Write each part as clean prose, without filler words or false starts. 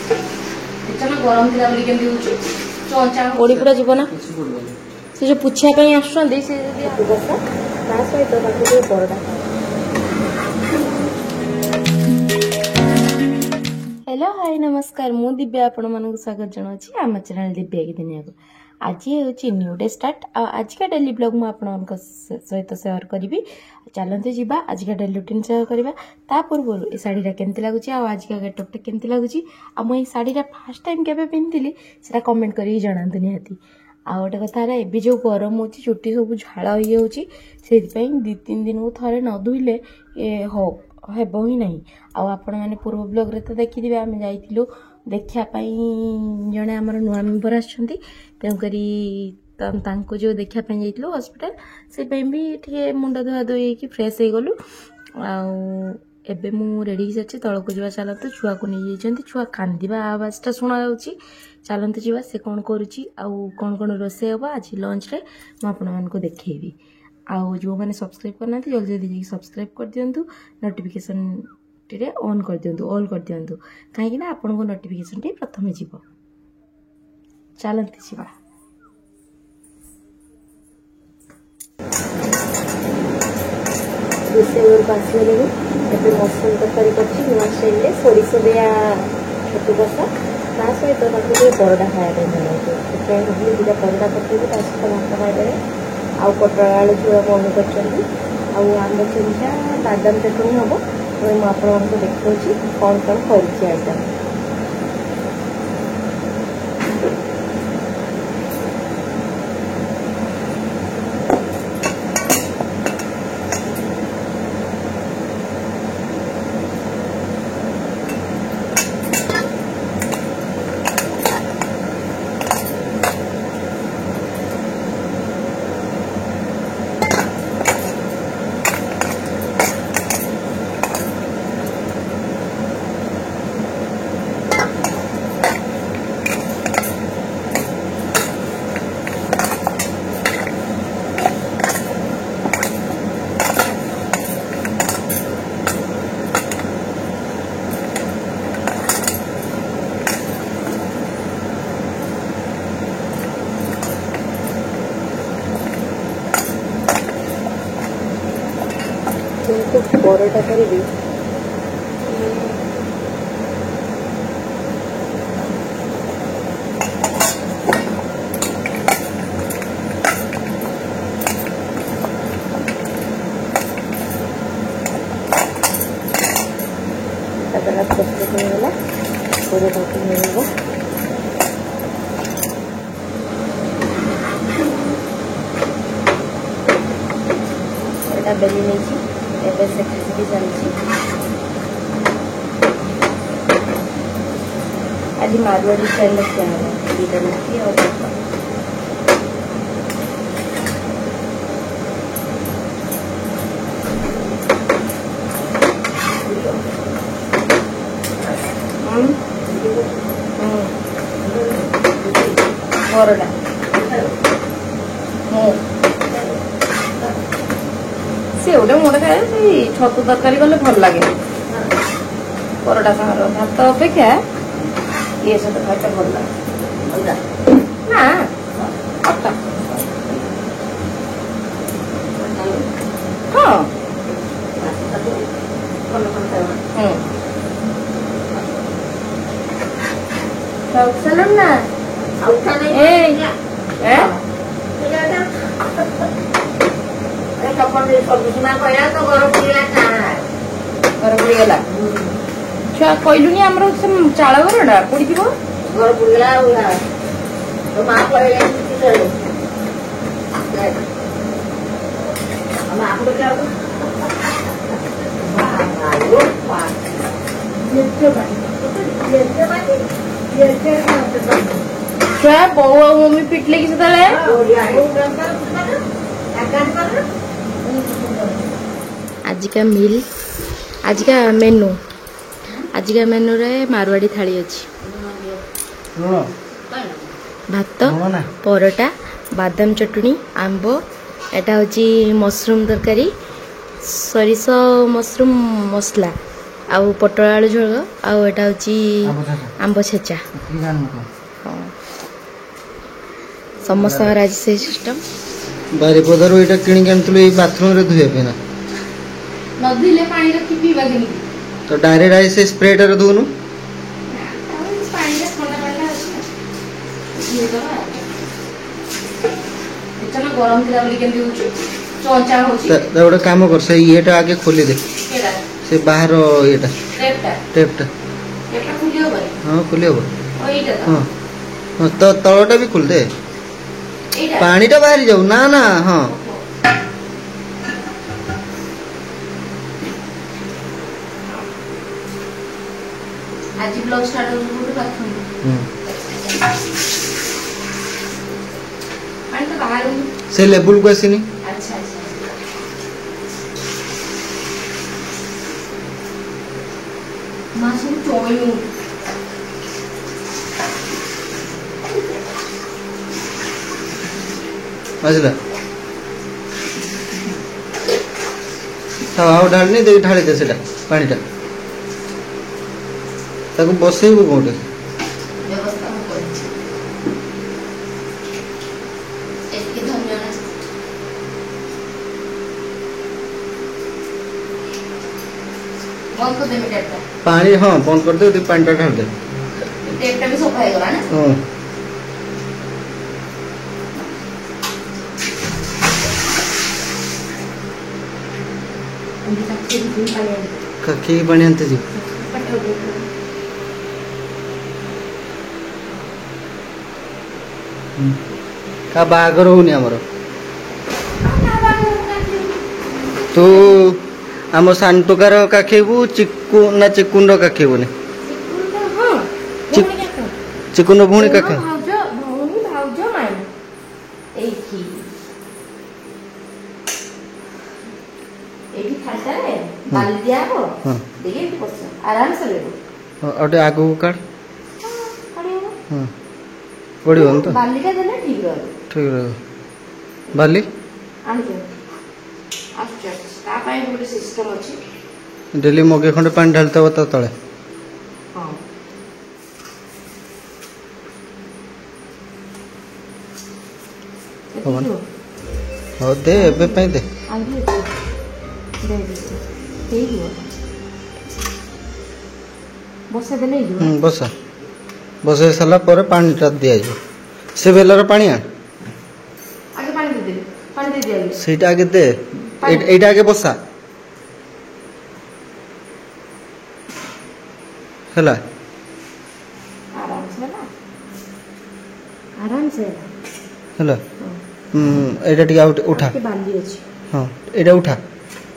गरम थिला बोली केमती होची चंचा ओडी पूरा जीवन से जो पूछा पे आसुंदी से जदी बसा ता सहित बाकी परडा। हेलो हाय नमस्कार मु दिव्या आपण मानक स्वागत जनावछि आम चैनल दिव्या की दुनिया को। आज हूँ न्यू डे स्टार्ट आज का डेली ब्लॉग मुझे आपण सहित सेयार करी। चलते जीवा आज का डेली रूटीन सेयार करवा ता पूर्व ये शाढ़ीटा केमती लगुच आज का गेटअपटा केमती लगुच आई शाढ़ीटा फास्ट टाइम केबे पिंधिली से कमेंट करी जनातु निहाती। आ गोटे कथा एबी जो गरम हो चुट्टी सब झाड़ हो से 2-3 दिन को थे न धोइले हेब ही नहीं। आपण मैंने पूर्व ब्लॉग रे तो देखिथे आम जाइलु देखापी जड़े आम नुआ मेम्बर आसुक जो देखापी जाइलु हॉस्पिटल से भी टे मुंड धुआ धोई फ्रेश हो गलु। आबे मु रेडी हो तौक जा चलते छुआ को नहीं जाइए छुआ कांदा आवाजटा शुणा चलते जावा से कौन करुच्ची कौन कौन रोसे हम आज लंच रे मुझे देखी। आउ जो मैंने सब्सक्राइब करना जल्दी जल्दी सब्सक्राइब कर दिंतु नोटिफिकेशन टे ऑन कर दिंतु ऑल कर दिंतु कहीं आपन को नोटिफिकेशन टे प्रथम जीव। चलते जीवा रोषेई घर को आसगले एवं मशरूम तरकारी कर नुआ स्टाइल सोरिष दिया छतु कषा ता सहित परडा खाया भाई दुटा परडा पकड़ी सहित भात खाए आउ पटल आलू झोल बंद कर आंब चमचा बादाम चटनी हम मुझे देखा कौन कौन कर आइटम। परोटा करी प्रस्तुत होगा परोटा को मिलेगा बेली नहीं सेक्रेटरी चलती आज मारवाड़ी स्टाइल क्या है दीटा रोटी और परडा से गोटे मोटे खाए छतु तरकारी गले भल लगे परडा सागर भात अपेक्षा ये सब खाइटा भल लगे ना अटा हाँ चलन ना छुआ कहलुनी आमर चाल घरटा पड़ी घर पड़गला छुआ बो मम्मी पिटले कि आज का मील आज का मेनू रे मारवाड़ी थाली अच्छी भात परोटा बादाम चटनी आंब एटा हूँ मशरूम तरकारी सरिष मशरूम मसला आउ पटल आलू झोल आउ एटा होची आंब छेचा समस्त आज से सिस्टम बारिपदारू एटा किणी के आनतलु ए बाथरूम रे धुए पेना नदी ले पानी रखी पीवा के तो डायरेक्ट आई से स्प्रे टर दोनु पानी रे ठंडा पानी ये दबा इतना गरम दिला बोली केंदी होची चौंचा होची त गोटे काम कर से येटा आगे खोली दे केडा से बाहर येटा टेपटा खुली हो बरे हां खुली हो ओ एटा हां हां तो तळटा भी खुल दे एटा पानीटा बाहर जाऊ ना ना हां आज ब्लॉग स्टार्ट हो गुड बाथरूम पानी तो बाहर से लेवल को आसीनी अच्छा अच्छा मासूम चोयू मजला तो आउ ढालनी दे ढाली दे सेटा पानीटा ताको बसेबो कोटे व्यवस्था हो कोइ एके धन्यवाद बंद कर दे टेपटा पानी हां बंद कर दे तो पानीटा ढाल दे टेपटा भी सफा हो गला ना हां कखी पानी आनते जी का बागर होनी हमर तू आम सांटुकार का खेबू चिक्कू ना चिक्कुंड का खेबू ने चिक्कुंड भूणी का खा आराम से अटे आगू काट पड़ो तो बालिका देना ठीक रह ठीक रह बाली गोटे सिस्टम अच्छी डेली मगे खंडे पानी ढालते हो तो तले हाँ हो दे एबे पे दे बसा देले बसा बसे सारा पर पानी टा दिया जो से बेलर पानी आ आगे पानी दे दिया सेटा आगे दे एटा आगे बसा हला आराम से हला एटा टिका उठा के बांधी अछि हां एटा उठा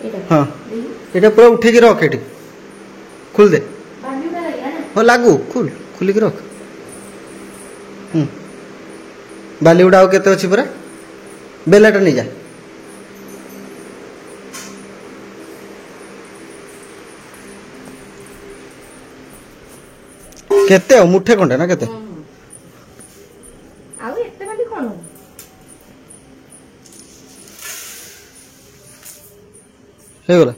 एटा हां एटा पूरा उठे के रख एटी खुल दे बांधी ना लगे ना हो लागू खुल खुली के रख बाली उड़ाओ केते अछि पूरा बेलाटा नहीं जा केते हो मुठे कोंडे ना केते आउ एते बाली कोन हे गला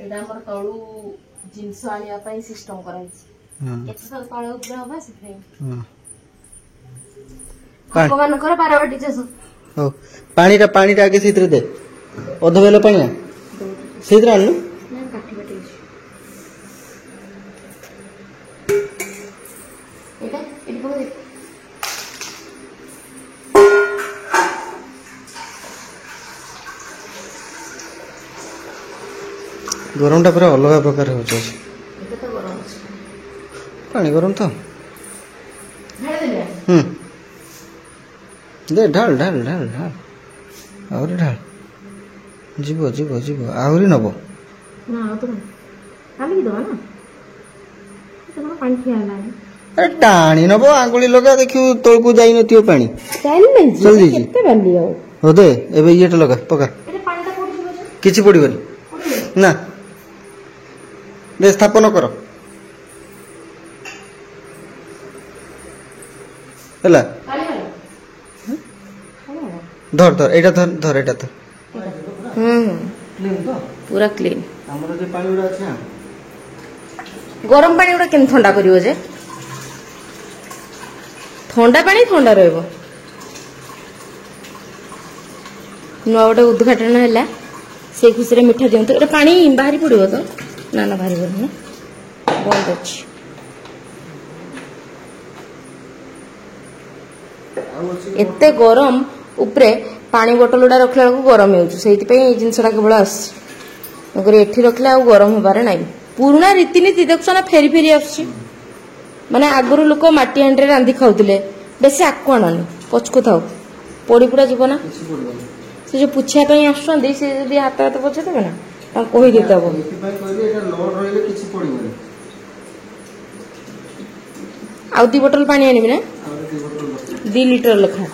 एटा हमर तळू जिंस आनिया पई सिस्टम कराई केते तर तळे उपर हबा सिथे भगवान कर बारवाटी जस हो पानीटा आगे सेतिर दे अध बेला पानी सेतिर आनु ना काठी बाटी एटा एटी को दे गरमटा पूरा अलग प्रकार हो एटा तो गरम अछि पानी गरम तो ढाल दे दे ढाल ढाल ढाल ढाल और ढाल जीवो जीवो जीवो आहुरी नबो ना तो खाली दो ना तो पानी खियाला अरे टाणी नबो आंगुली लगा देखियो तळकू जाई नथियो पानी चल नहीं जल्दी जी केते बाली हो हो दे एबे येटा लगा पका एटा पानी ता पड़ी छ किछि पड़िबनी ना दे स्थापन कर हला खाली धर धर एटा धर धर एटा धर क्लीन तो पूरा क्लीन हमर जे पानी उडा छै गरम पानी गुड़ा केन ठंडा करियो जे ठंडा पानी ठंडा रहइबो नुआ गोटे उद्घाटन है से खुशी रे मिठा दियंतु एटा पानी बाहरी पड़िबो तो ना ना बाहरी पड़ना बंद अछि एते गरम उपरे पानी बोतल उडा रखला को गरम हेउछु सेति पे ए जिंसडा केवल आस मगर एठी रखला आ गरम होबारे नाही पुराना रीतिनीति देखछ ना फेरी फेरी आछि माने आगरु लोक माटी हांडे रांधी खाउतले बेसी आक्वाणी पचको थाउ पड़ी पुरा जीवना किछि पड़बो से जो पूछिया पे आसुछंदी से जदी हाथ हाथ पछे देबे ना ता कहि देतबो एति पय कहले एटा लोड रहिले किछि पड़िबो आ 2 बोतल पानी आनिबि ना और 2 बोतल 2 लीटर लखा